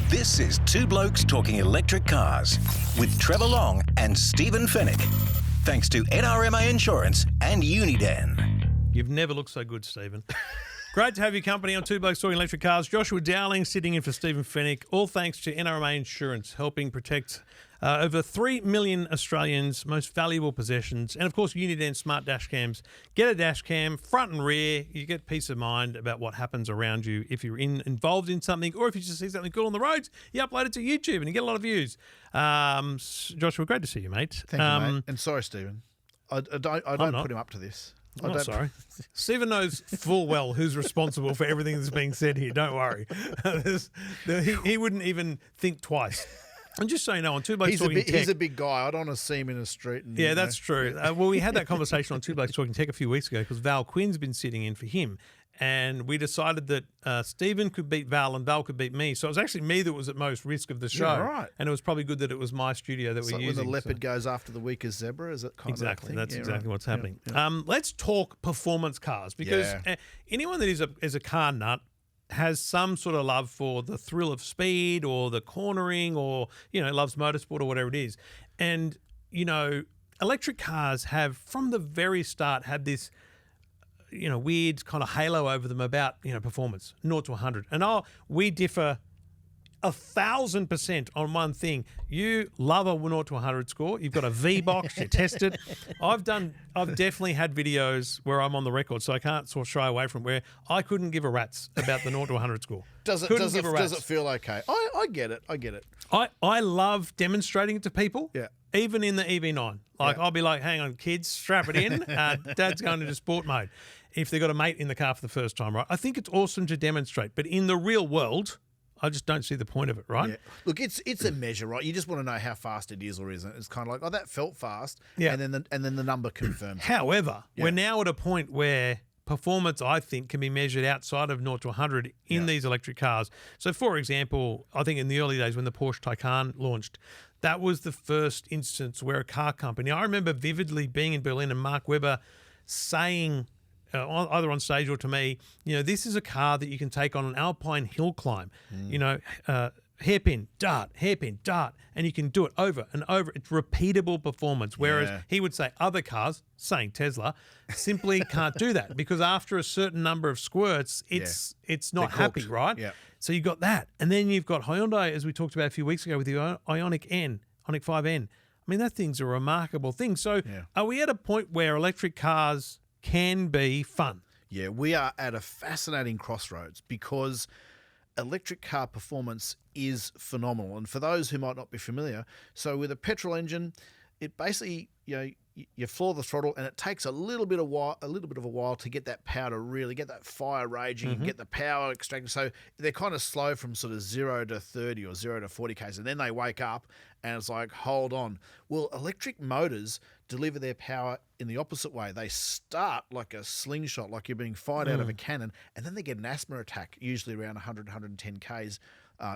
This is Two Blokes Talking Electric Cars with Trevor Long and Stephen Fennick. Thanks to NRMA Insurance and Uniden. You've never looked so good, Stephen. Great to have your company on Two Blokes Talking Electric Cars. Joshua Dowling sitting in for Stephen Fennick. All thanks to NRMA Insurance, helping protect over 3 million Australians' most valuable possessions. And, of course, Uniden Smart Dash Cams. Get a dash cam, front and rear. You get peace of mind about what happens around you if you're involved in something, or if you just see something cool on the roads, you upload it to YouTube and you get a lot of views. Joshua, great to see you, mate. Thank you, mate. And sorry, Stephen. I don't put him up to this. I'm not sorry. Stephen knows full well who's responsible for everything that's being said here. Don't worry. He wouldn't even think twice. And just so you know, on Two Blokes Talking Tech... He's a big guy. I don't want to see him in the street. And, yeah, that's true. Well, we had that conversation on Two Blokes Talking Tech a few weeks ago because Val Quinn's been sitting in for him. And we decided that Stephen could beat Val and Val could beat me. So it was actually me that was at most risk of the show. Yeah, right. And it was probably good that it was my studio that we're using. When the leopard goes after the weakest zebra, is it kind of that thing? That's exactly right. what's happening. Yeah. Let's talk performance cars because anyone that is a car nut has some sort of love for the thrill of speed or the cornering or, loves motorsport or whatever it is. And, electric cars have, from the very start, had this, weird kind of halo over them about, performance, 0 to 100. And we differ 1,000% on one thing. You love a 0 to 100 score. You've got a V box. You test it. I've definitely had videos where I'm on the record, so I can't sort of shy away from where I couldn't give a rat's about the 0 to 100 score. Does it feel okay? I get it. I love demonstrating it to people. Yeah. Even in the EV9. I'll be like, hang on, kids, strap it in. Dad's going into sport mode. If they've got a mate in the car for the first time, right? I think it's awesome to demonstrate. But in the real world, I just don't see the point of it, right? Yeah. Look, it's a measure, right? You just want to know how fast it is or isn't. It's kind of like, that felt fast. Yeah. And then the number confirms. However, we're now at a point where performance, I think, can be measured outside of 0 to 100 in these electric cars. So, for example, I think in the early days when the Porsche Taycan launched, that was the first instance where a car company, I remember vividly being in Berlin and Mark Webber saying, either on stage or to me, this is a car that you can take on an alpine hill climb, hairpin, dart, and you can do it over and over. It's repeatable performance. Whereas he would say other cars, saying Tesla, simply can't do that because after a certain number of squirts, it's not happy, right? Yeah. So you've got that. And then you've got Hyundai, as we talked about a few weeks ago with the Ioniq 5N. I mean, that thing's a remarkable thing. So are we at a point where electric cars can be fun? Yeah, we are at a fascinating crossroads because electric car performance is phenomenal. And for those who might not be familiar, so with a petrol engine, it basically, you floor the throttle and it takes a little bit of a while to get that power to really get that fire raging and get the power extracted. So they're kind of slow from sort of 0 to 30 or 0 to 40 k's, and then they wake up and it's like, hold on. Well, electric motors deliver their power in the opposite way. They start like a slingshot, like you're being fired out of a cannon, and then they get an asthma attack, usually around 100, 110 k's.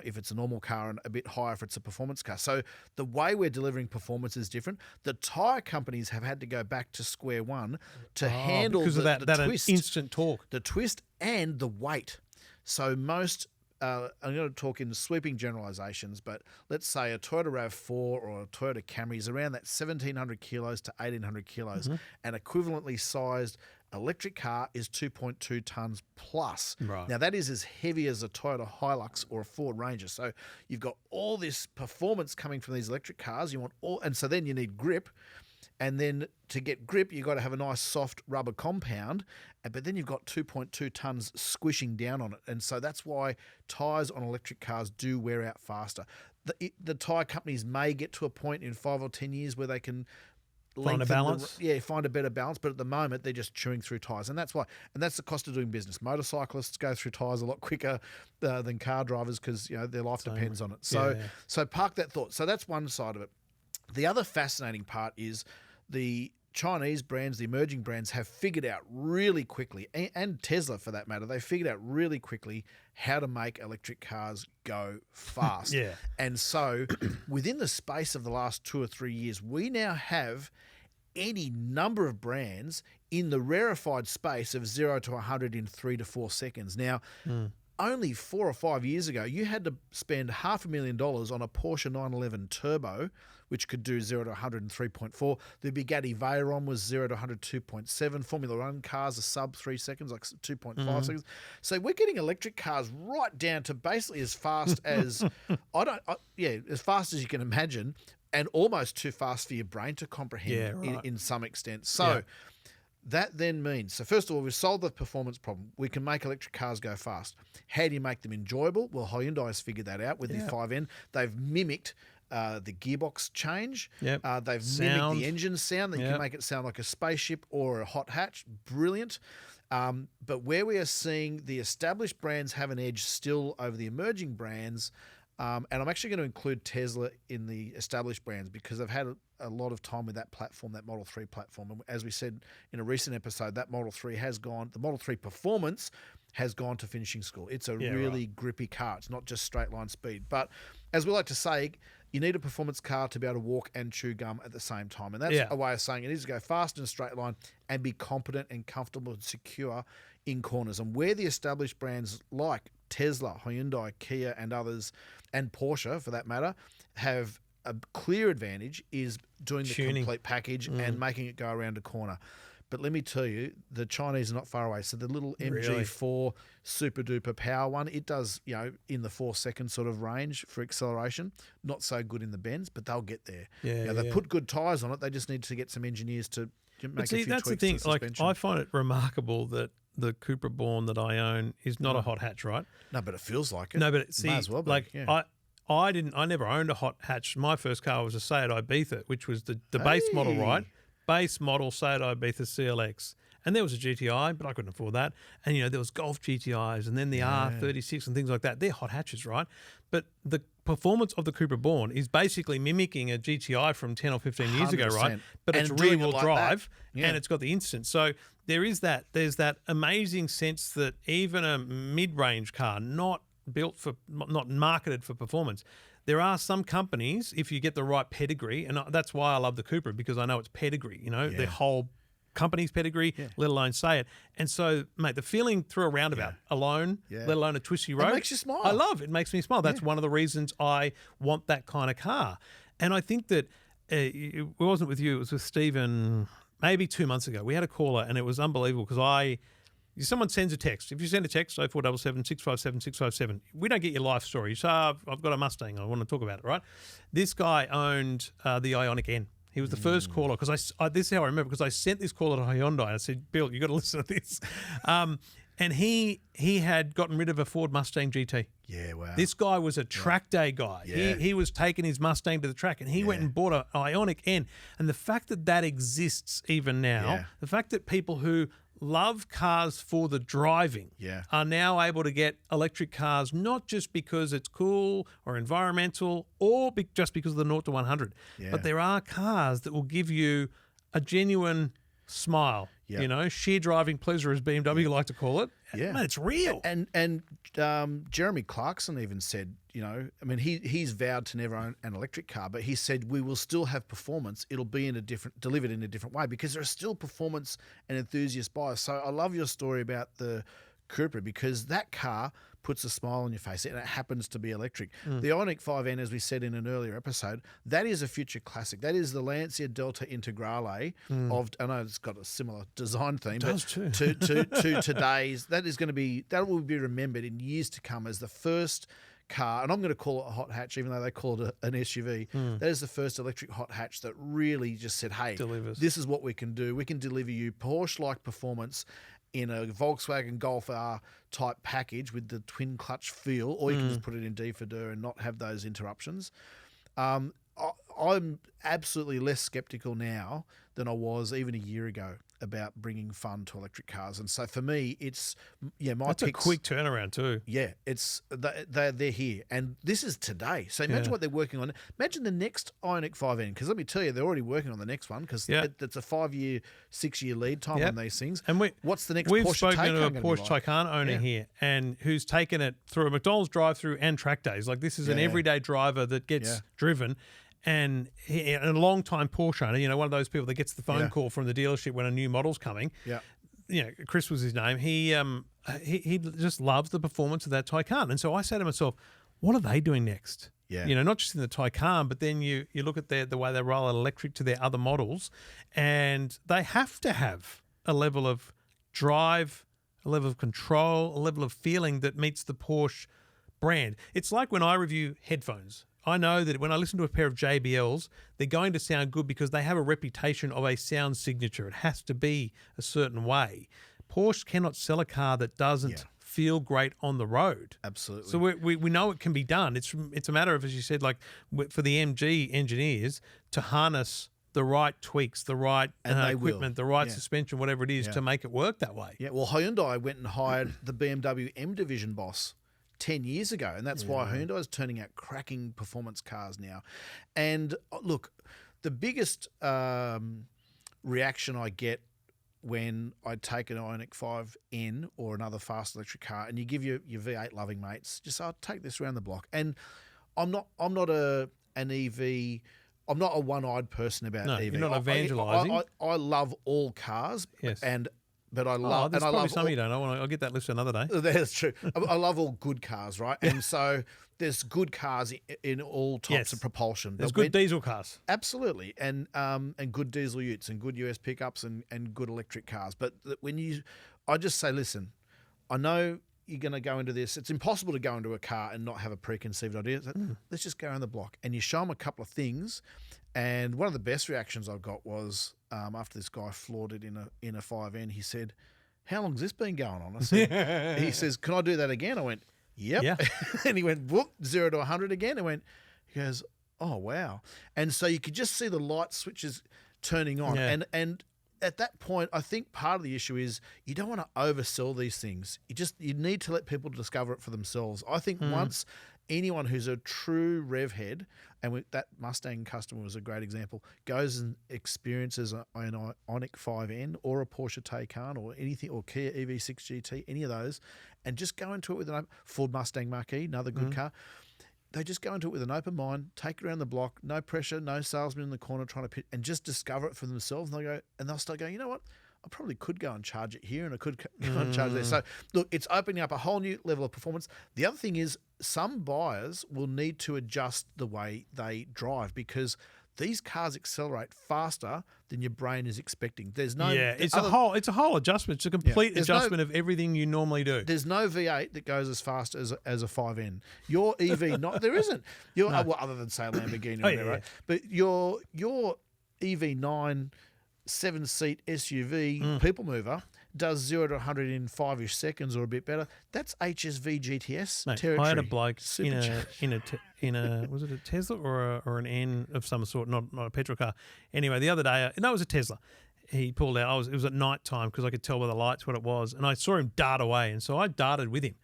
If it's a normal car and a bit higher if it's a performance car. So the way we're delivering performance is different. The tyre companies have had to go back to square one to handle because of that twist, instant torque. the twist and the weight. So most, I'm going to talk in sweeping generalizations, but let's say a Toyota RAV4 or a Toyota Camry is around that 1,700 kilos to 1,800 kilos, and equivalently sized electric car is 2.2 tons plus. Right. Now, that is as heavy as a Toyota Hilux or a Ford Ranger. So you've got all this performance coming from these electric cars. And so then you need grip. And then to get grip, you've got to have a nice soft rubber compound. But then you've got 2.2 tons squishing down on it. And so that's why tyres on electric cars do wear out faster. The tyre companies may get to a point in 5 or 10 years where they can find a balance. Find a better balance. But at the moment, they're just chewing through tyres. And that's why. And that's the cost of doing business. Motorcyclists go through tyres a lot quicker than car drivers because their life depends on it. So park that thought. So that's one side of it. The other fascinating part is the Chinese brands, the emerging brands, have figured out really quickly, and Tesla for that matter, they figured out really quickly how to make electric cars go fast. And so within the space of the last 2 or 3 years, we now have any number of brands in the rarefied space of 0 to 100 in 3 to 4 seconds. Now, only 4 or 5 years ago, you had to spend $500,000 on a Porsche 911 Turbo, which could do 0 to 100 in 3.4. The Bugatti Veyron was 0 to 100 2.7. Formula One cars are sub 3 seconds, like 2.5 seconds. So we're getting electric cars right down to basically as fast as as fast as you can imagine, and almost too fast for your brain to comprehend in some extent. So. That then means, so first of all, we've solved the performance problem. We can make electric cars go fast. How do you make them enjoyable? Well, Hyundai has figured that out with the 5N. They've mimicked the gearbox change. They've mimicked the engine sound. That you can make it sound like a spaceship or a hot hatch. Brilliant. But where we are seeing the established brands have an edge still over the emerging brands, and I'm actually going to include Tesla in the established brands because I've had a lot of time with that platform, that Model 3 platform. And as we said in a recent episode, that Model 3 the Model 3 Performance has gone to finishing school. It's a really grippy car. It's not just straight line speed. But as we like to say, you need a performance car to be able to walk and chew gum at the same time. And that's a way of saying it needs to go fast in a straight line and be competent and comfortable and secure in corners. And where the established brands like Tesla, Hyundai, Kia and others, and Porsche for that matter, have a clear advantage is doing the complete package and making it go around a corner. But let me tell you, the Chinese are not far away. So the little MG4 super duper power one, it does, in the 4-second sort of range for acceleration. Not so good in the bends, but they'll get there. They put good tyres on it. They just need to get some engineers to make a few tweaks to the suspension. Like, I find it remarkable that the Cupra Born that I own is not a hot hatch, right? No, but it feels like it. No, but see, might as well be. I never owned a hot hatch. My first car was a Seat Ibiza, which was the base model, right? Base model Seat Ibiza CLX. And there was a GTI, but I couldn't afford that. And, there was Golf GTIs and then the R36 and things like that. They're hot hatches, right? But the performance of the Cupra Born is basically mimicking a GTI from 10 or 15 years ago, right? But it's rear-wheel drive and it's got the instant. So there's that amazing sense that even a mid-range car, not marketed for performance, there are some companies, if you get the right pedigree, and that's why I love the Cupra, because I know it's pedigree, the whole company's pedigree, let alone say it. And so, mate, the feeling through a roundabout alone, let alone a twisty road, it makes you smile. I love it. It makes me smile. That's one of the reasons I want that kind of car. And I think that it wasn't with you, it was with Stephen maybe 2 months ago. We had a caller and it was unbelievable because someone sends a text. If you send a text, 0477 657 657, we don't get your life story. So I've got a Mustang. I want to talk about it, right? This guy owned the Ioniq N. He was the first caller because this is how I remember, because I sent this caller to Hyundai. I said, Bill, you got to listen to this. And he had gotten rid of a Ford Mustang GT. Yeah, wow. This guy was a track day guy. Yeah. He was taking his Mustang to the track, and he went and bought an Ioniq N. And the fact that exists even now, the fact that people who love cars for the driving are now able to get electric cars, not just because it's cool or environmental or just because of the 0 to 100, but there are cars that will give you a genuine smile. Sheer driving pleasure, as BMW like to call it. Yeah, man, it's real. And Jeremy Clarkson even said, he's vowed to never own an electric car, but he said we will still have performance. It'll be delivered in a different way because there are still performance and enthusiast buyers. So I love your story about the Cupra because that car puts a smile on your face, and it happens to be electric. The Ioniq 5N, as we said in an earlier episode, that is a future classic. That is the Lancia Delta Integrale of, I know it's got a similar design theme, but to today's, that will be remembered in years to come as the first car, and I'm going to call it a hot hatch, even though they call it an SUV. That is the first electric hot hatch that really just said, hey, this is what we can do. We can deliver you Porsche-like performance in a Volkswagen Golf R type package with the twin clutch feel, or you can just put it in D for D and not have those interruptions. I'm absolutely less skeptical now than I was even a year ago about bringing fun to electric cars. And so for me, it's, That's a quick turnaround too. Yeah, it's they're here. And this is today. So imagine what they're working on. Imagine the next Ioniq 5N, because let me tell you, they're already working on the next one because it's a 5-year, 6-year lead time on these things. And what's the next we've Porsche spoken to a Taycan Porsche Taycan owner here, and who's taken it through a McDonald's drive-through and track days. Like, this is an everyday driver that gets driven. And a long-time Porsche owner, one of those people that gets the phone call from the dealership when a new model's coming. Yeah. Chris was his name. He he just loves the performance of that Taycan. And so I say to myself, what are they doing next? Yeah. You know, not just in the Taycan, but then you look at the way they roll out electric to their other models, and they have to have a level of drive, a level of control, a level of feeling that meets the Porsche brand. It's like when I review headphones. I know that when I listen to a pair of JBLs, they're going to sound good because they have a reputation of a sound signature. It has to be a certain way. Porsche cannot sell a car that doesn't feel great on the road. Absolutely. So we know it can be done. It's a matter of, as you said, like for the MG engineers to harness the right tweaks, the right equipment, the right suspension, whatever it is, to make it work that way. Yeah, well, Hyundai went and hired the BMW M Division boss 10 years ago, and that's why Hyundai is turning out cracking performance cars now. And look, the biggest reaction I get when I take an Ioniq 5N or another fast electric car, and you give your V8 loving mates, just I'll take this around the block. And I'm not an EV. I'm not a one-eyed person about EV. You're not evangelising. I love all cars, but I love. There's and I probably love some you don't. I'll get that list another day. That's true. I love all good cars, right? And so there's good cars in all types of propulsion. There's good diesel cars. Absolutely, and good diesel utes and good US pickups and good electric cars. But I just say, listen, I know you're going to go into this. It's impossible to go into a car and not have a preconceived idea. So let's just go around the block. And you show them a couple of things. And one of the best reactions I got was after this guy floored it in a 5N, he said, "How long's this been going on?" I said, he says, "Can I do that again?" I went, "Yep." Yeah. And he went, whoop, 0 to 100 again. He goes, "Oh, wow." And so you could just see the light switches turning on. Yeah. And at that point, I think part of the issue is you don't want to oversell these things. You need to let people discover it for themselves. I think once anyone who's a true rev head, and that Mustang customer was a great example, goes and experiences an Ioniq 5N or a Porsche Taycan or anything, or Kia EV6 GT, any of those, and just go into it with an Ford Mustang Mach-E, another good car. They just go into it with an open mind, take it around the block, no pressure, no salesman in the corner trying to pitch, and just discover it for themselves. And they'll start going, you know what? I probably could go and charge it here, and I could go and charge there. So, look, it's opening up a whole new level of performance. The other thing is some buyers will need to adjust the way they drive because these cars accelerate faster than your brain is expecting. There's no it's a whole adjustment. It's a complete adjustment of everything you normally do. There's no V8 that goes as fast as a 5N. Your EV, there isn't. Well, other than say Lamborghini, or whatever, right? But your EV9 7-seat SUV people mover does 0 to 100 in 5-ish seconds or a bit better. That's HSV GTS territory. I had a bloke in a was it a Tesla or an N of some sort, not a petrol car. Anyway, the other day, it was a Tesla. He pulled out. It was at night time because I could tell by the lights what it was, and I saw him dart away, and so I darted with him.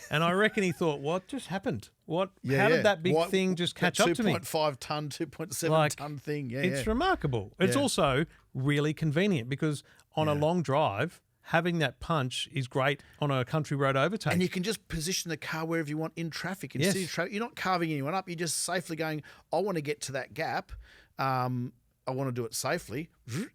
And I reckon he thought, "What just happened? How did that big thing just catch up to me?" 2.5 ton, 2.7 ton thing. Yeah, it's remarkable. It's also really convenient because on a long drive, having that punch is great on a country road overtake. And you can just position the car wherever you want in traffic. In city traffic. You're not carving anyone up. You're just safely going, I want to get to that gap. I want to do it safely.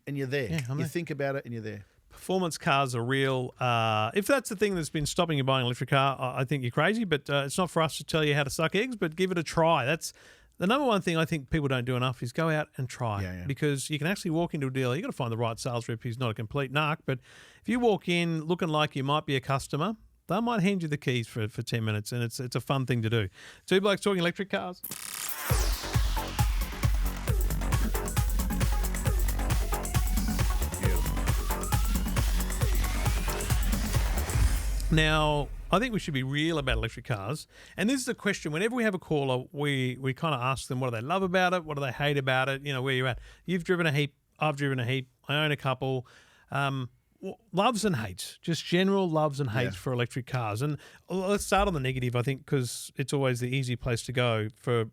And you're there. Yeah, you think about it and you're there. Performance cars are real. If that's the thing that's been stopping you buying an electric car, I think you're crazy. But it's not for us to tell you how to suck eggs, but give it a try. That's the number one thing I think people don't do enough is go out and try because you can actually walk into a dealer. You've got to find the right sales rep who's not a complete narc. But if you walk in looking like you might be a customer, they might hand you the keys for 10 minutes, and it's a fun thing to do. Two Blokes Talking Electric Cars. Now, I think we should be real about electric cars. And this is a question, whenever we have a caller, we kind of ask them what do they love about it, what do they hate about it, where you're at. You've driven a heap, I've driven a heap, I own a couple. Loves and hates, just general loves and hates for electric cars. And let's start on the negative, I think, because it's always the easy place to go for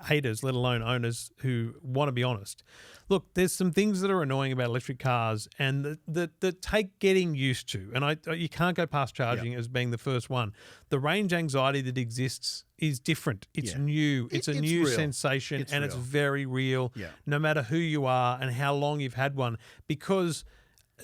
haters, let alone owners who want to be honest. Look, there's some things that are annoying about electric cars and that take getting used to. And you can't go past charging as being the first one. The range anxiety that exists is different. It's new. It's a new real. Sensation it's real. very real, no matter who you are and how long you've had one. Because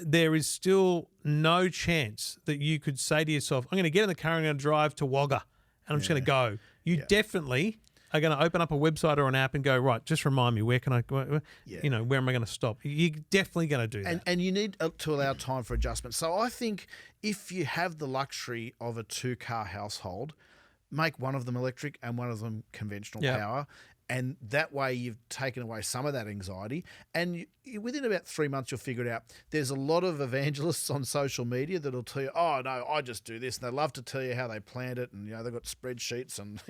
there is still no chance that you could say to yourself, I'm going to get in the car and I'm going to drive to Wagga and I'm just going to go. You definitely are going to open up a website or an app and go, right, just remind me, where can I, where am I going to stop? You're definitely going to do that. And you need to allow time for adjustment. So I think if you have the luxury of a 2-car household, make one of them electric and one of them conventional power. And that way you've taken away some of that anxiety. And within about 3 months, you'll figure it out. There's a lot of evangelists on social media that'll tell you, oh, no, I just do this. And they love to tell you how they planned it. And, they've got spreadsheets. And,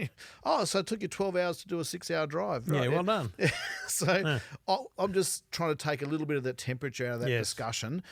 so it took you 12 hours to do a 6-hour drive. Right? Yeah, well done. So I'm just trying to take a little bit of the temperature out of that discussion.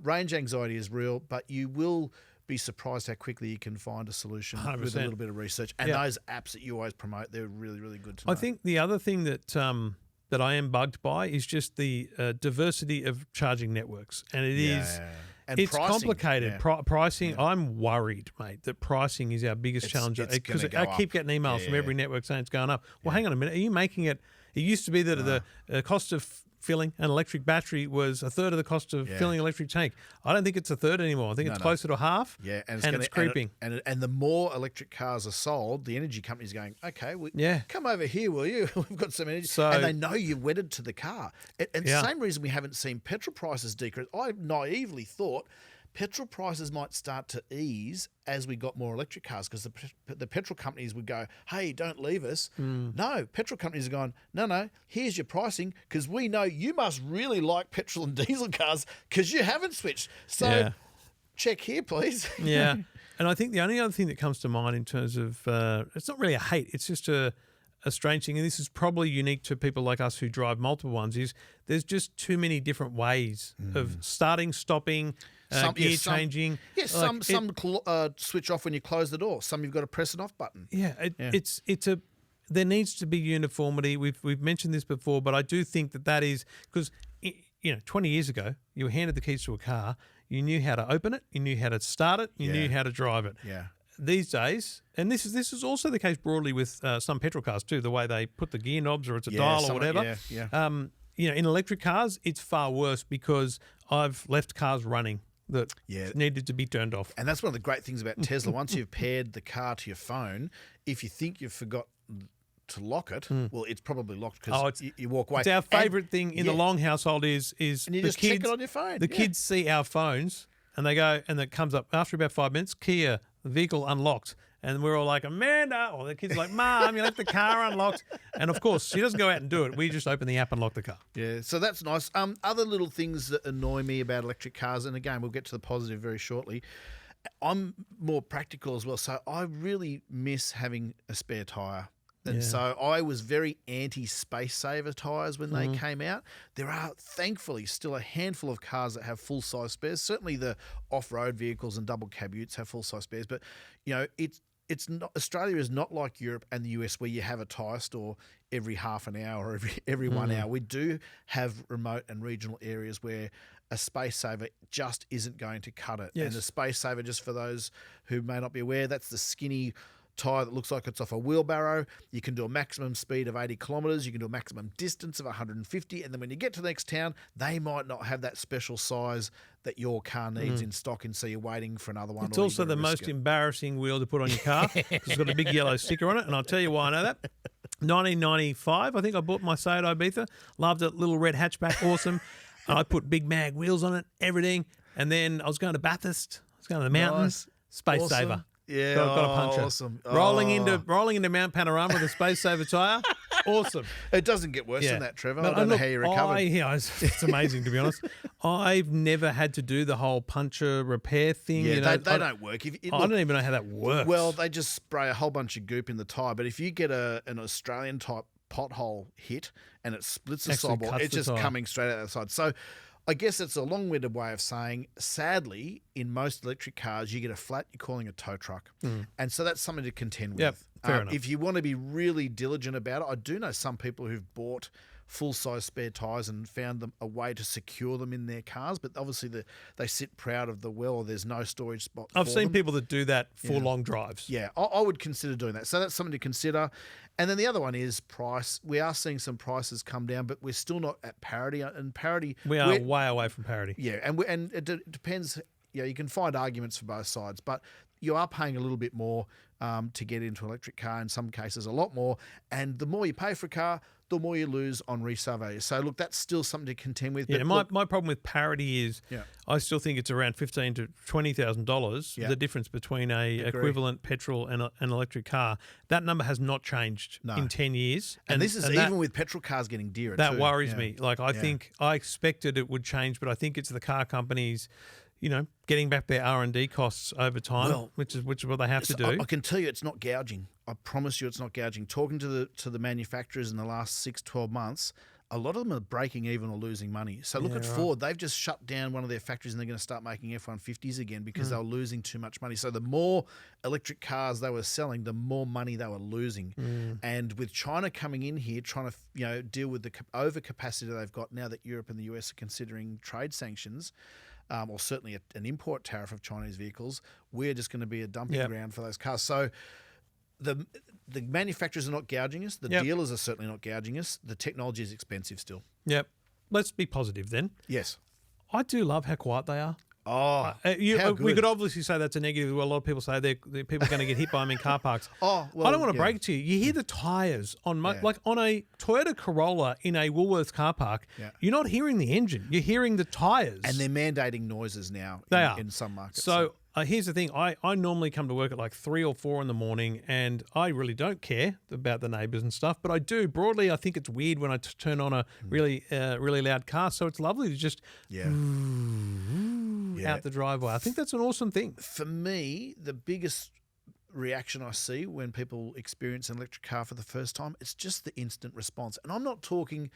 Range anxiety is real, but you will be surprised how quickly you can find a solution 100%. with a little bit of research. And those apps that you always promote, they're really, really good to know. I think the other thing that I am bugged by is just the diversity of charging networks. And and it's pricing, complicated. Pricing, I'm worried, mate, that pricing is our biggest challenge. Because I keep getting emails from every network saying it's going up. Well, hang on a minute. Are you making it? It used to be that the cost of filling an electric battery was a third of the cost of filling an electric tank. I don't think it's a third anymore. I think it's closer to half. Yeah, and it's creeping. And the more electric cars are sold, the energy company's going, okay, come over here, will you? We've got some energy. And they know you're wedded to the car. And the same reason we haven't seen petrol prices decrease. I naively thought petrol prices might start to ease as we got more electric cars because the petrol companies would go, hey, don't leave us. No, petrol companies are going, no, here's your pricing because we know you must really like petrol and diesel cars because you haven't switched. So check here, please. Yeah. And I think the only other thing that comes to mind in terms of it's not really a hate, it's just a strange thing, and this is probably unique to people like us who drive multiple ones, is there's just too many different ways of starting, stopping, gear changing. Some switch off when you close the door. Some you've got to press an off button. There needs to be uniformity. We've mentioned this before, but I do think that is because 20 years ago you were handed the keys to a car, you knew how to open it, you knew how to start it, you knew how to drive it. Yeah. These days, and this is also the case broadly with some petrol cars too, the way they put the gear knobs or it's a dial or whatever. In electric cars, it's far worse because I've left cars running that needed to be turned off. And that's one of the great things about Tesla. Once you've paired the car to your phone, if you think you've forgot to lock it, well, it's probably locked because you walk away. It's our favourite thing in the Long household is and you the just kids, check it on your phone. The kids see our phones and they go, and it comes up after about 5 minutes, Kia, the vehicle unlocked. And we're all like, Amanda, or the kid's like, Mom, you left the car unlocked. And of course, she doesn't go out and do it. We just open the app and lock the car. Yeah, so that's nice. Other little things that annoy me about electric cars, and again, we'll get to the positive very shortly. I'm more practical as well, so I really miss having a spare tyre. And so I was very anti-space saver tyres when they came out. There are thankfully still a handful of cars that have full-size spares. Certainly the off-road vehicles and double cab utes have full-size spares. But, it's not, Australia is not like Europe and the US where you have a tyre store every half an hour or every 1 hour. We do have remote and regional areas where a space saver just isn't going to cut it. Yes. And a space saver, just for those who may not be aware, that's the skinny tyre that looks like it's off a wheelbarrow. You can do a maximum speed of 80 kilometres. You can do a maximum distance of 150. And then when you get to the next town, they might not have that special size that your car needs in stock, and so you're waiting for another one. It's also the most embarrassing wheel to put on your car because it's got a big yellow sticker on it. And I'll tell you why I know that. 1995, I think I bought my Seat Ibiza. Loved it. Little red hatchback. Awesome. And I put big mag wheels on it, everything. And then I was going to Bathurst. I was going to the mountains. Nice. Space Awesome. saver. Yeah, got a puncher. Awesome. Rolling into Mount Panorama with a space saver tyre. Awesome. It doesn't get worse than that, Trevor. But I don't know how you recovered. It's amazing, to be honest. I've never had to do the whole puncher repair thing. Yeah, they don't work. I don't even know how that works. Well, they just spray a whole bunch of goop in the tyre. But if you get an Australian type pothole hit and it splits the sidewall, it's just coming straight out the side. So I guess it's a long-winded way of saying, sadly, in most electric cars, you get a flat, you're calling a tow truck. And so that's something to contend with. Yep, fair enough. If you want to be really diligent about it, I do know some people who've bought full-size spare tyres and found them a way to secure them in their cars. But obviously they sit proud of the well. There's no storage spot I've for seen them. people that do that for long drives. Yeah, I would consider doing that. So that's something to consider. And then the other one is price. We are seeing some prices come down, but we're still not at parity. And parity, We are way away from parity. yeah, and it depends. You can find arguments for both sides, but you are paying a little bit more to get into an electric car, in some cases a lot more. And the more you pay for a car, the more you lose on resale value. So, look, that's still something to contend with. Yeah, but my problem with parity is I still think it's around $15,000 to $20,000, the difference between a equivalent petrol and an electric car. That number has not changed in 10 years. And this is even with petrol cars getting dearer That too. worries me. Like, I think I expected it would change, but I think it's the car companies, getting back their R&D costs over time, which is what they have to do. I can tell you it's not gouging. I promise you it's not gouging. Talking to the manufacturers in the last 6-12 months, a lot of them are breaking even or losing money. So look at Ford. They've just shut down one of their factories and they're going to start making F-150s again because they were losing too much money. So the more electric cars they were selling, the more money they were losing. And with China coming in here trying to deal with the overcapacity they've got now that Europe and the US are considering trade sanctions, or certainly an import tariff of Chinese vehicles, we're just going to be a dumping ground for those cars. So the manufacturers are not gouging us. The dealers are certainly not gouging us. The technology is expensive still. Yep. Let's be positive then. Yes. I do love how quiet they are. Oh, how good. We could obviously say that's a negative. Well, a lot of people say they're people are going to get hit by them in car parks. Well, I don't want to break it to you. You hear the tyres on like on a Toyota Corolla in a Woolworths car park. You're not hearing the engine. You're hearing the tyres. And they're mandating noises now in some markets. So here's the thing. I normally come to work at like 3 or 4 in the morning, and I really don't care about the neighbours and stuff, but I do. Broadly, I think it's weird when I turn on a really loud car, so it's lovely to just out the driveway. I think that's an awesome thing. For me, the biggest reaction I see when people experience an electric car for the first time, it's just the instant response. And I'm not talking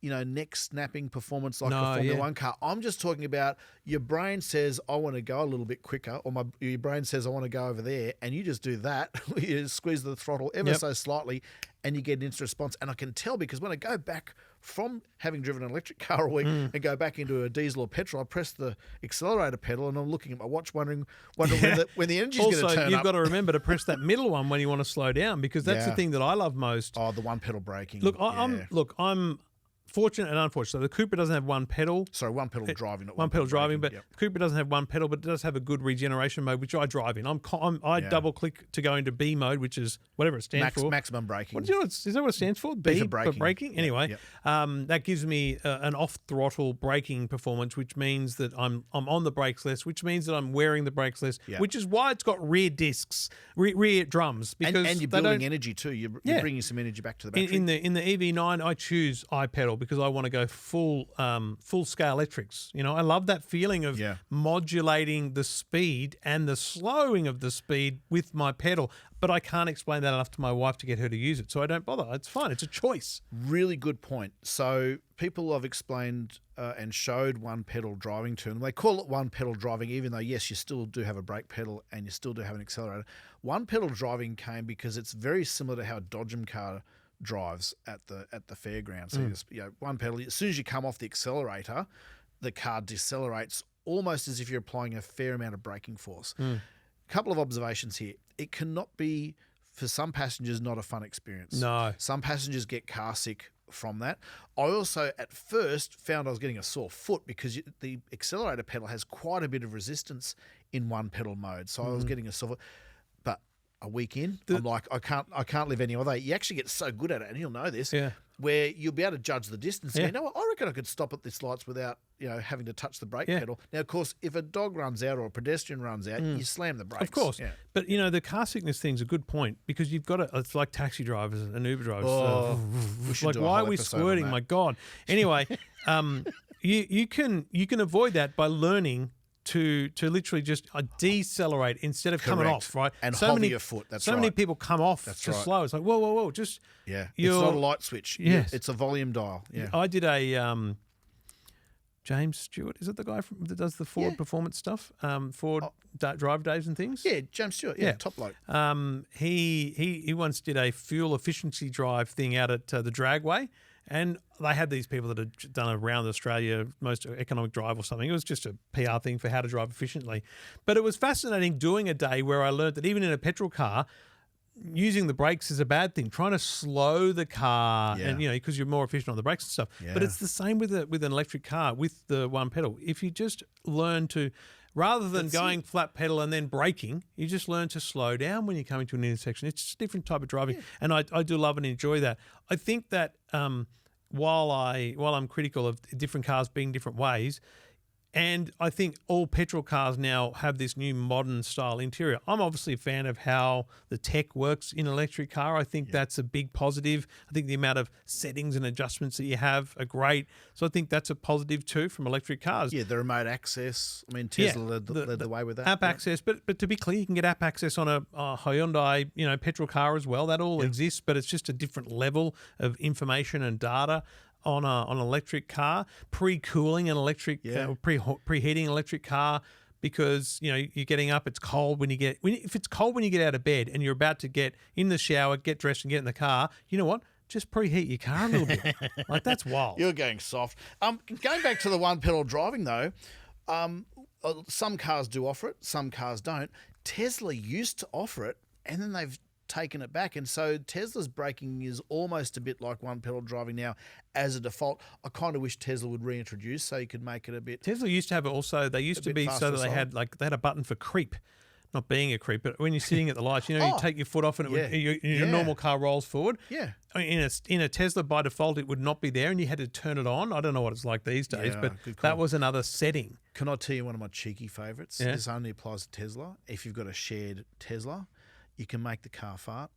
neck snapping performance like a Formula One car. I'm just talking about your brain says, I want to go a little bit quicker, or your brain says, I want to go over there, and you just do that. You squeeze the throttle ever so slightly, and you get an instant response. And I can tell because when I go back from having driven an electric car a week and go back into a diesel or petrol, I press the accelerator pedal, and I'm looking at my watch wondering when the energy's going to turn up. Also, you've got to remember to press that middle one when you want to slow down, because that's the thing that I love most. Oh, the one pedal braking. Look, I'm fortunate and unfortunate. So the Cooper doesn't have one pedal. Sorry, one pedal driving. Not one pedal driving, braking. but the Cooper doesn't have one pedal, but it does have a good regeneration mode, which I drive in. I double click to go into B mode, which is whatever it stands for. Maximum braking. Is that what it stands for? B for braking. braking. Anyway, that gives me an off throttle braking performance, which means that I'm on the brakes less, which means that I'm wearing the brakes less, which is why it's got rear discs, rear drums, because and you're building energy too. You're bringing some energy back to the battery. In the EV9, I choose iPedal because I want to go full scale electrics. I love that feeling of modulating the speed and the slowing of the speed with my pedal, but I can't explain that enough to my wife to get her to use it, so I don't bother. It's fine. It's a choice. Really good point. So people have explained and showed one pedal driving to them. They call it one pedal driving, even though, yes, you still do have a brake pedal and you still do have an accelerator. One pedal driving came because it's very similar to how a Dodgem car drives at the fairground. So you just, one pedal. As soon as you come off the accelerator, the car decelerates almost as if you're applying a fair amount of braking force. Couple of observations here. It cannot be, for some passengers, not a fun experience. No. Some passengers get car sick from that. I also, at first, found I was getting a sore foot because the accelerator pedal has quite a bit of resistance in one pedal mode. So I was getting a sore foot. But a week in, I'm like, I can't live any other way. You actually get so good at it, and you'll know this, where you'll be able to judge the distance. And I reckon I could stop at this lights without having to touch the brake pedal. Now, of course, if a dog runs out or a pedestrian runs out, you slam the brakes. Of course. Yeah. But, the car sickness thing's a good point, because you've got it's like taxi drivers and Uber drivers. Like, why are we squirting? My God. Anyway, you can avoid that by learning to literally just decelerate instead of coming off, right? And hover your foot. That's right. So many people come off slow. It's like, whoa, just... Yeah, it's not a light switch. Yes. It's a volume dial. Yeah. I did a... James Stewart, is it the guy that does the Ford performance stuff? Ford drive days and things? Yeah, James Stewart. Yeah, top bloke. He once did a fuel efficiency drive thing out at the Dragway, And they had these people that had done around Australia, most economic drive or something. It was just a PR thing for how to drive efficiently. But it was fascinating doing a day where I learned that even in a petrol car, using the brakes is a bad thing. Trying to slow the car, and because you're more efficient on the brakes and stuff. Yeah. But it's the same with an electric car with the one pedal. If you just learn to, rather than going flat pedal and then braking, you just learn to slow down when you're coming to an intersection. It's just a different type of driving, and I do love and enjoy that. I think that while I'm critical of different cars being different ways. And I think all petrol cars now have this new modern style interior. I'm obviously a fan of how the tech works in an electric car. I think that's a big positive. I think the amount of settings and adjustments that you have are great. So I think that's a positive too from electric cars. Yeah, the remote access. I mean, Tesla led the way with that. App access, but to be clear, you can get app access on a Hyundai, petrol car as well. That all exists, but it's just a different level of information and data. On an electric car, pre-cooling an electric, preheating an electric car, because you're getting up. It's cold if it's cold when you get out of bed and you're about to get in the shower, get dressed, and get in the car. You know what? Just preheat your car a little bit. Like, that's wild. You're going soft. Going back to the one pedal driving though, some cars do offer it, some cars don't. Tesla used to offer it, and then they've taken it back, and so Tesla's braking is almost a bit like one pedal driving now as a default. I kind of wish Tesla would reintroduce so you could make it a bit. Tesla used to have it also. They used to be so that they had a button for creep. Not being a creep, but when you're sitting at the lights, you take your foot off and your normal car rolls forward. Yeah. In a Tesla, by default, it would not be there, and you had to turn it on. I don't know what it's like these days, but that was another setting. Can I tell you one of my cheeky favourites? Yeah. This only applies to Tesla. If you've got a shared Tesla, you can make the car fart.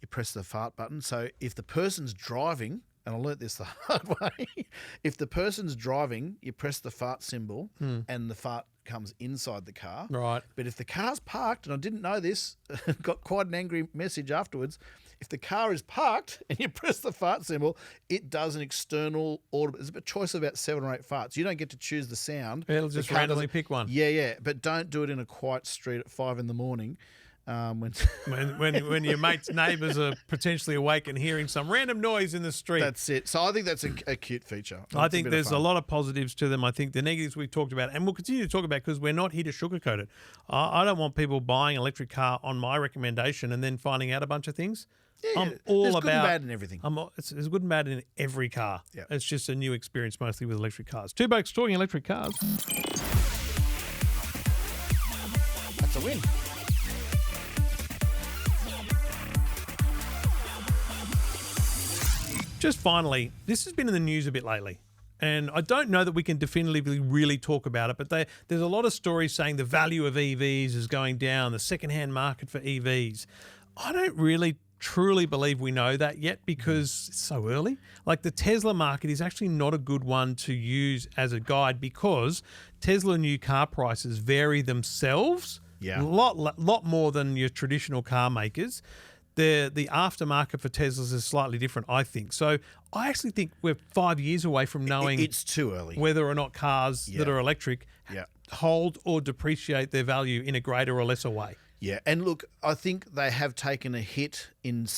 You press the fart button. So if the person's driving, and I learnt this the hard way, if the person's driving, you press the fart symbol and the fart comes inside the car. Right. But if the car's parked, and I didn't know this, got quite an angry message afterwards, if the car is parked and you press the fart symbol, it does an external audible. There's a choice of about 7 or 8 farts. You don't get to choose the sound. It'll just randomly pick one. Yeah. But don't do it in a quiet street at 5 a.m. When your mate's neighbours are potentially awake and hearing some random noise in the street. That's it. So I think that's a cute feature. I think there's a lot of positives to them. I think the negatives we've talked about, and we'll continue to talk about, because we're not here to sugarcoat it. I don't want people buying an electric car on my recommendation and then finding out a bunch of things. Yeah, I'm all there's about good and bad in everything. It's good and bad in every car. Yeah. It's just a new experience mostly with electric cars. Two Blokes talking electric cars. That's a win. Just finally, this has been in the news a bit lately, and I don't know that we can definitively really talk about it, but there's a lot of stories saying the value of EVs is going down, the second-hand market for EVs. I don't really truly believe we know that yet, because it's so early. Like, the Tesla market is actually not a good one to use as a guide, because Tesla new car prices vary themselves a lot more than your traditional car makers. The aftermarket for Teslas is slightly different, I think. So I actually think we're 5 years away from knowing It's too early. whether or not cars that are electric hold or depreciate their value in a greater or lesser way. Yeah, and look, I think they have taken a hit in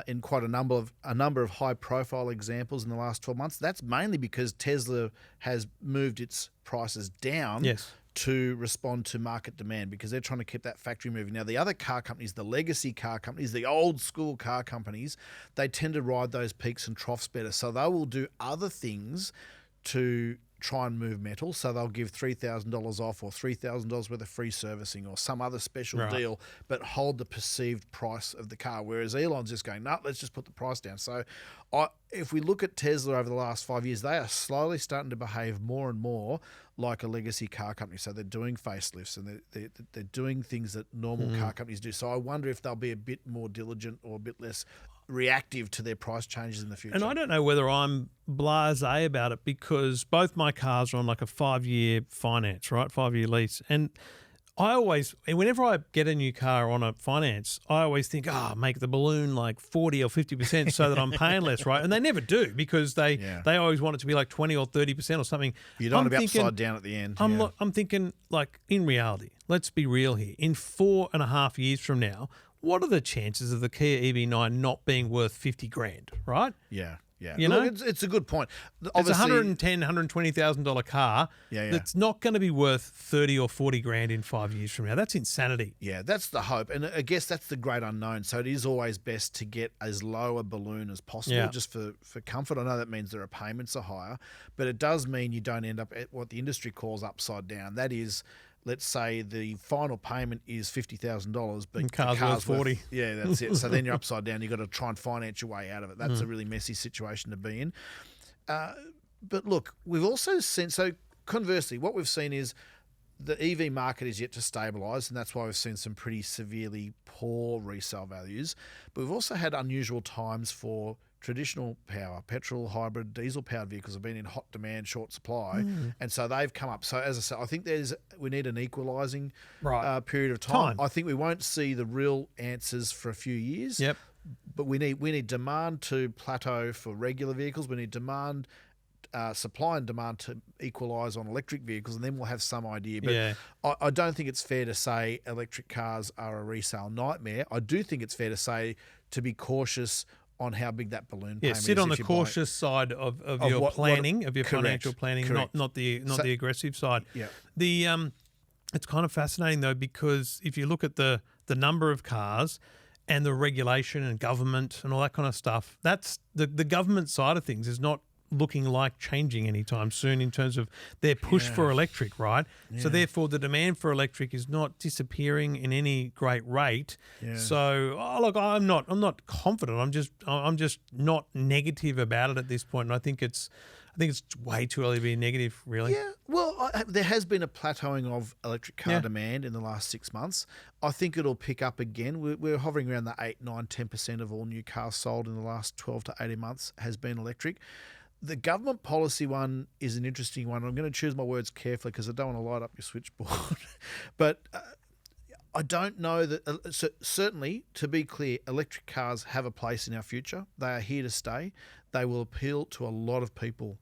in quite a number of high-profile examples in the last 12 months. That's mainly because Tesla has moved its prices down. Yes. To respond to market demand, because they're trying to keep that factory moving. Now, the other car companies, the legacy car companies, the old school car companies, they tend to ride those peaks and troughs better. So they will do other things to try and move metal. So they'll give $3,000 off, or $3,000 worth of free servicing, or some other special deal, but hold the perceived price of the car. Whereas Elon's just going, no, let's just put the price down. So if we look at Tesla over the last 5 years, they are slowly starting to behave more and more like a legacy car company. So they're doing facelifts, and they're doing things that normal car companies do. So I wonder if they'll be a bit more diligent or a bit less reactive to their price changes in the future. And I don't know whether I'm blasé about it, because both my cars are on like a 5-year finance, right? 5-year lease. And whenever I get a new car on a finance, I always think, make the balloon like 40 or 50% so that I'm paying less, right? And they never do, because they always want it to be like 20 or 30% or something. You don't want to be upside down at the end. I'm thinking, like, in reality, let's be real here. In 4.5 years from now, what are the chances of the Kia EV9 not being worth $50,000, right? Yeah. Yeah. You Look, know? it's a good point. It's Obviously, $120,000 car that's not going to be worth 30 or 40 grand in 5 years from now. That's insanity. Yeah, that's the hope. And I guess that's the great unknown. So it is always best to get as low a balloon as possible just for comfort. I know that means their payments are higher, but it does mean you don't end up at what the industry calls upside down. That is, let's say the final payment is $50,000, but And car's worth 40. Yeah, that's it. So then you're upside down. You've got to try and finance your way out of it. That's a really messy situation to be in. But look, we've also seen, so conversely, what we've seen is the EV market is yet to stabilise, and that's why we've seen some pretty severely poor resale values. But we've also had unusual times for traditional power, petrol, hybrid, diesel-powered vehicles have been in hot demand, short supply, and so they've come up. So as I said, I think we need an equalising period of time. I think we won't see the real answers for a few years. Yep. But we need demand to plateau for regular vehicles. We need demand. Supply and demand to equalise on electric vehicles, and then we'll have some idea. But I don't think it's fair to say electric cars are a resale nightmare. I do think it's fair to say to be cautious on how big that balloon payment is. Sit on the cautious side of your planning, of your financial planning, not the aggressive side. Yeah. It's kind of fascinating though, because if you look at the number of cars and the regulation and government and all that kind of stuff, that's the government side of things is not looking like changing anytime soon in terms of their push for electric, right? Yeah. So therefore the demand for electric is not disappearing in any great rate. Yeah. So look, I'm not confident. I'm just not negative about it at this point, and I think it's way too early to be negative, really. Yeah, well, there has been a plateauing of electric car demand in the last 6 months. I think it'll pick up again. We're hovering around the 8, 9, 10% of all new cars sold in the last 12 to 18 months has been electric. The government policy one is an interesting one. I'm going to choose my words carefully because I don't want to light up your switchboard. But I don't know that certainly, to be clear, electric cars have a place in our future. They are here to stay. They will appeal to a lot of people.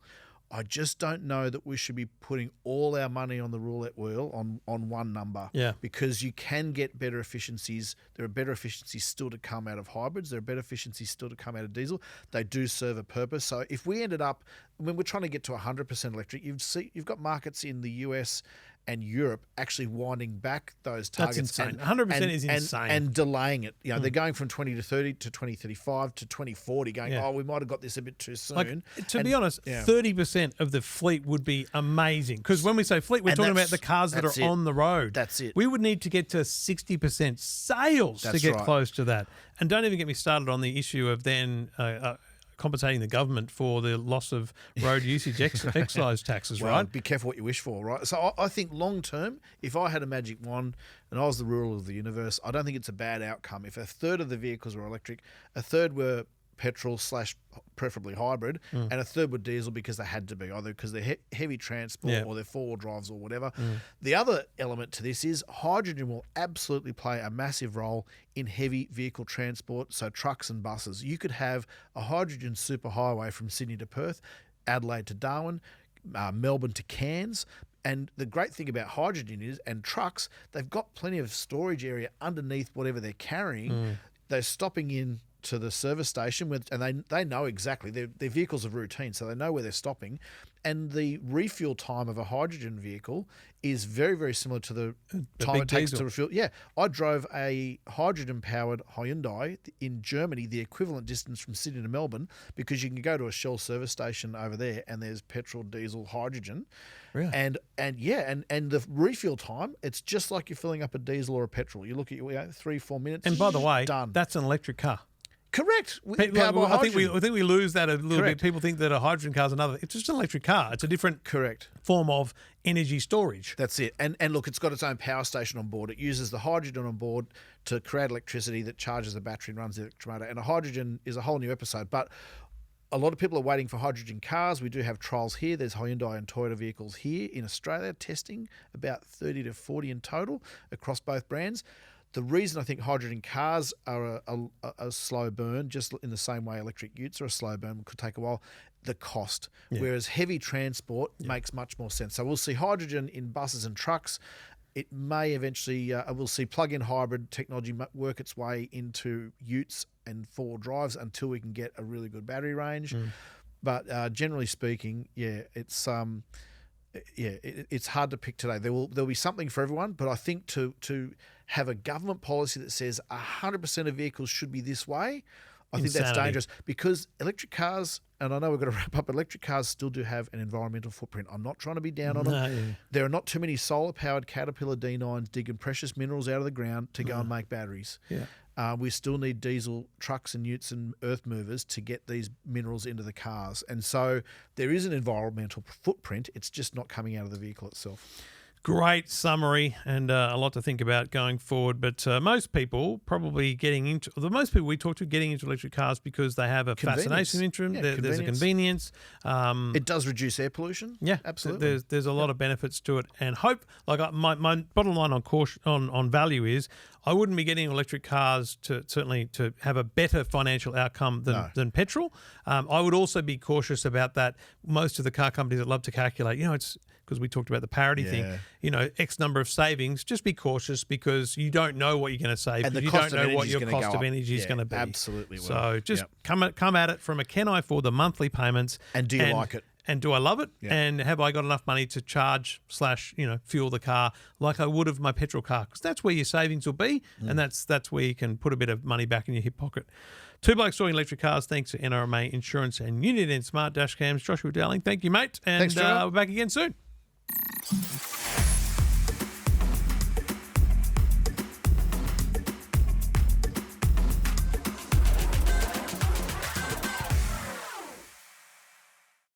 I just don't know that we should be putting all our money on the roulette wheel on one number. Yeah. Because you can get better efficiencies. There are better efficiencies still to come out of hybrids. There are better efficiencies still to come out of diesel. They do serve a purpose. So if we ended up, when we're trying to get to 100% electric, you've got markets in the US and Europe actually winding back those targets. That's insane. 100% is insane. And delaying it. You know, they're going from 2030 to 2035 to 2040 going, we might have got this a bit too soon. To be honest, 30% of the fleet would be amazing. Because when we say fleet, we're talking about the cars that are on the road. That's it. We would need to get to 60% sales to get close to that. And don't even get me started on the issue of then compensating the government for the loss of road usage excise taxes, right? Be careful what you wish for, right? So I think long term, if I had a magic wand and I was the ruler of the universe, I don't think it's a bad outcome. If a third of the vehicles were electric, a third were petrol / preferably hybrid, and a third were diesel because they had to be, either because they're heavy transport or they're four-wheel drives or whatever. The other element to this is hydrogen will absolutely play a massive role in heavy vehicle transport, so trucks and buses. You could have a hydrogen superhighway from Sydney to Perth, Adelaide to Darwin, Melbourne to Cairns. And the great thing about hydrogen is, and trucks, they've got plenty of storage area underneath whatever they're carrying. They're stopping in to the service station and they know exactly their vehicles are routine, so they know where they're stopping, and the refuel time of a hydrogen vehicle is very, very similar to the time it takes to refuel. Yeah, I drove a hydrogen powered Hyundai in Germany, the equivalent distance from Sydney to Melbourne, because you can go to a Shell service station over there and there's petrol, diesel, hydrogen. Really? And the refuel time, it's just like you're filling up a diesel or a petrol. You look at 3-4 minutes. And by the way, done. That's an electric car. Correct. I think we lose that a little bit. People think that a hydrogen car is another. It's just an electric car. It's a different form of energy storage. That's it. And look, it's got its own power station on board. It uses the hydrogen on board to create electricity that charges the battery and runs the electromotor. And a hydrogen is a whole new episode. But a lot of people are waiting for hydrogen cars. We do have trials here. There's Hyundai and Toyota vehicles here in Australia testing, about 30 to 40 in total across both brands. The reason I think hydrogen cars are a slow burn, just in the same way electric utes are a slow burn, could take a while, the cost. Whereas heavy transport makes much more sense. So we'll see hydrogen in buses and trucks It may eventually, we'll see plug-in hybrid technology work its way into utes and four-wheel drives until we can get a really good battery range. But generally speaking, it's hard to pick today. There'll be something for everyone, but I think to have a government policy that says 100% of vehicles should be this way, I think that's dangerous, because electric cars, and I know we've got to wrap up, electric cars still do have an environmental footprint. I'm not trying to be down on them. There are not too many solar-powered Caterpillar D9s digging precious minerals out of the ground to go and make batteries. We still need diesel trucks and utes and earth movers to get these minerals into the cars. And so there is an environmental footprint. It's just not coming out of the vehicle itself. Great summary, and a lot to think about going forward. But most people probably most people we talk to getting into electric cars because they have a fascination into them. There's a convenience. It does reduce air pollution. Yeah, absolutely. There's a lot of benefits to it, and my bottom line on value is I wouldn't be getting electric cars to have a better financial outcome than petrol. I would also be cautious about that. Most of the car companies that love to calculate, it's because we talked about the parity thing, X number of savings. Just be cautious, because you don't know what you're going to save, and you don't know what your cost of energy is going to be. Absolutely. So just come at it from can I afford the monthly payments? And do you like it? And do I love it? Yeah. And have I got enough money to charge / fuel the car like I would have my petrol car? Because that's where your savings will be, and that's where you can put a bit of money back in your hip pocket. Two Blokes Talking Electric Cars, thanks to NRMA Insurance and Unit and Smart Dash Cams. Joshua Dowling, thank you, mate. And thanks, we're back again soon.